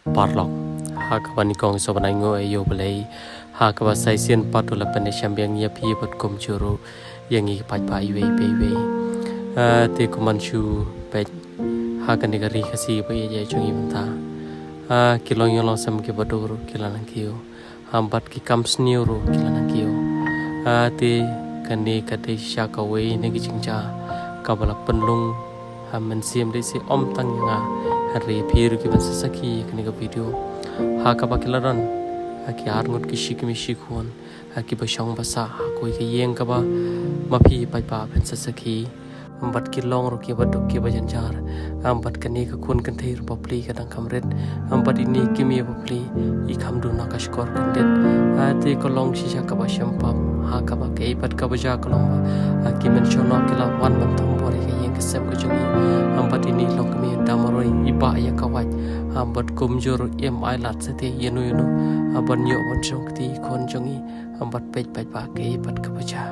parlok hakabani kong sobanai ngo ayo belai hakaba saisian patula pane syambiang nya pi pot kom churu yangi pai pai we te kumanchu pe hakani gari khasi pe ye chungi banta kilong yolong sam ke badoro kilanang kio hambat ki kamsniuro kilanang kio te kani kate syakawe ne gi chingcha kabala penlung hamen sim de si om tang nga hari phiru ki ban saki kani ga video hakaba kilaran haki arngot ki shikmi shikhon haki basang basa hakoi ke yeng kaba mapi pai pa ban saki ambat ki long ro ki badok ki bajan jar ambat kani ka kun kan thei ro pli ka dang kamret ambat ini kimi pli I kham du na ka skor kandet ate ko long si ka ba shampam ha ka ba ke pat ka ba ja ko long ki men chono ki la wan ban thom bore ke yeng ka sem ko jungi ambat ini long kami damaroi iba ya ka waj ambat kum jor em ai lat se te yenu aban yo bon jong ti kon jungi ambat pej pai pa ke pat ka ba ja